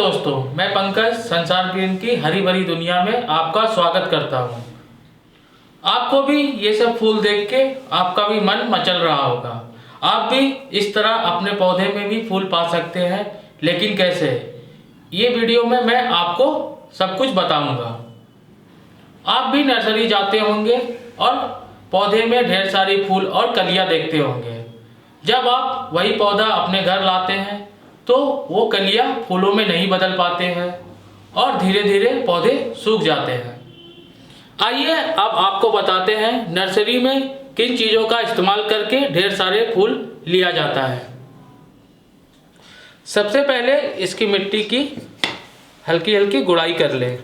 दोस्तों, मैं पंकज संसार ग्रीन की हरी भरी दुनिया में आपका स्वागत करता हूं। आपको भी ये सब फूल देख के आपका भी मन मचल रहा होगा। आप भी इस तरह अपने पौधे में भी फूल पा सकते हैं, लेकिन कैसे? ये वीडियो में मैं आपको सब कुछ बताऊंगा। आप भी नर्सरी जाते होंगे और पौधे में ढेर सारी फूल और कलियां देखते होंगे। जब आप वही पौधा अपने घर लाते हैं तो वो कलियां फूलों में नहीं बदल पाते हैं और धीरे धीरे पौधे सूख जाते हैं। आइए अब आपको बताते हैं नर्सरी में किन चीज़ों का इस्तेमाल करके ढेर सारे फूल लिया जाता है। सबसे पहले इसकी मिट्टी की हल्की हल्की गुड़ाई कर लें।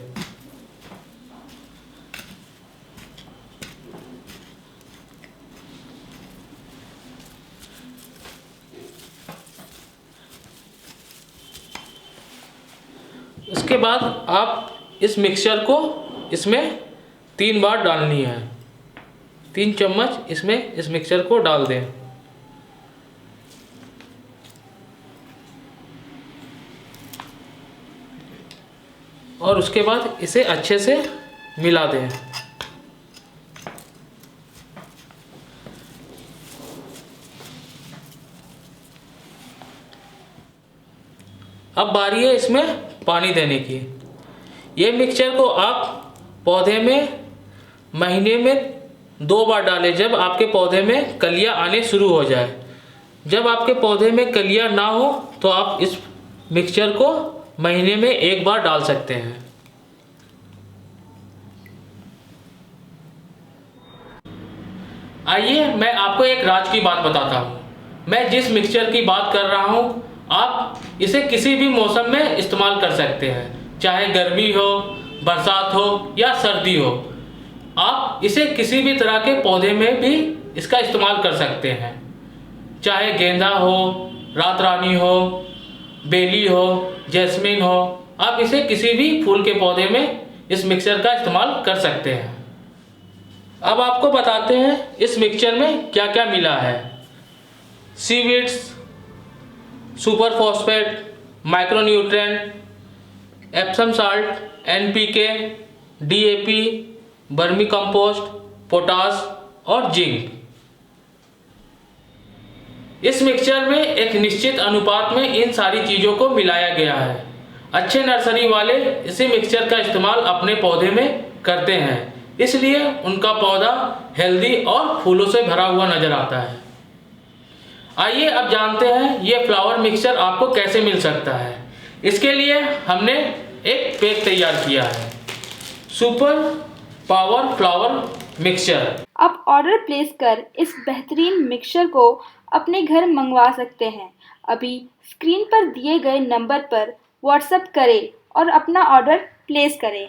उसके बाद आप इस मिक्सचर को इसमें 3 बार डालनी है। 3 चम्मच इसमें इस मिक्सचर को डाल दें। और उसके बाद इसे अच्छे से मिला दें। अब बारी है इसमें पानी देने की। ये मिक्सचर को आप पौधे में महीने में 2 बार डालें, जब आपके पौधे में कलियां आने शुरू हो जाए। जब आपके पौधे में कलियां ना हो तो आप इस मिक्सचर को महीने में 1 बार डाल सकते हैं। आइए मैं आपको एक राज की बात बताता हूँ। मैं जिस मिक्सचर की बात कर रहा हूँ, आप इसे किसी भी मौसम में इस्तेमाल कर सकते हैं, चाहे गर्मी हो, बरसात हो या सर्दी हो। आप इसे किसी भी तरह के पौधे में भी इसका इस्तेमाल कर सकते हैं, चाहे गेंदा हो, रात रानी हो, बेली हो, जैस्मीन हो। आप इसे किसी भी फूल के पौधे में इस मिक्सचर का इस्तेमाल कर सकते हैं। अब आपको बताते हैं इस मिक्सचर में क्या क्या मिला है। Seaweeds, super phosphate, micronutrient, Epsom salt, NPK, DAP, vermi compost, potash और जिंक। इस मिक्सचर में एक निश्चित अनुपात में इन सारी चीज़ों को मिलाया गया है। अच्छे नर्सरी वाले इसी मिक्सचर का इस्तेमाल अपने पौधे में करते हैं, इसलिए उनका पौधा हेल्दी और फूलों से भरा हुआ नजर आता है। आइए अब जानते हैं ये फ्लावर मिक्सचर आपको कैसे मिल सकता है। इसके लिए हमने एक पैक तैयार किया है, सुपर पावर फ्लावर मिक्सचर। आप ऑर्डर प्लेस कर इस बेहतरीन मिक्सचर को अपने घर मंगवा सकते हैं। अभी स्क्रीन पर दिए गए नंबर पर व्हाट्सएप करें और अपना ऑर्डर प्लेस करें।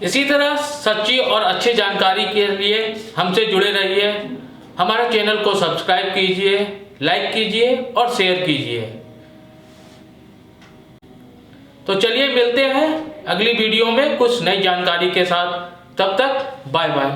इसी तरह सच्ची और अच्छी जानकारी के लिए हमसे जुड़े रहिए। हमारे चैनल को सब्सक्राइब कीजिए, लाइक कीजिए और शेयर कीजिए। तो चलिए मिलते हैं अगली वीडियो में कुछ नई जानकारी के साथ। तब तक बाय बाय।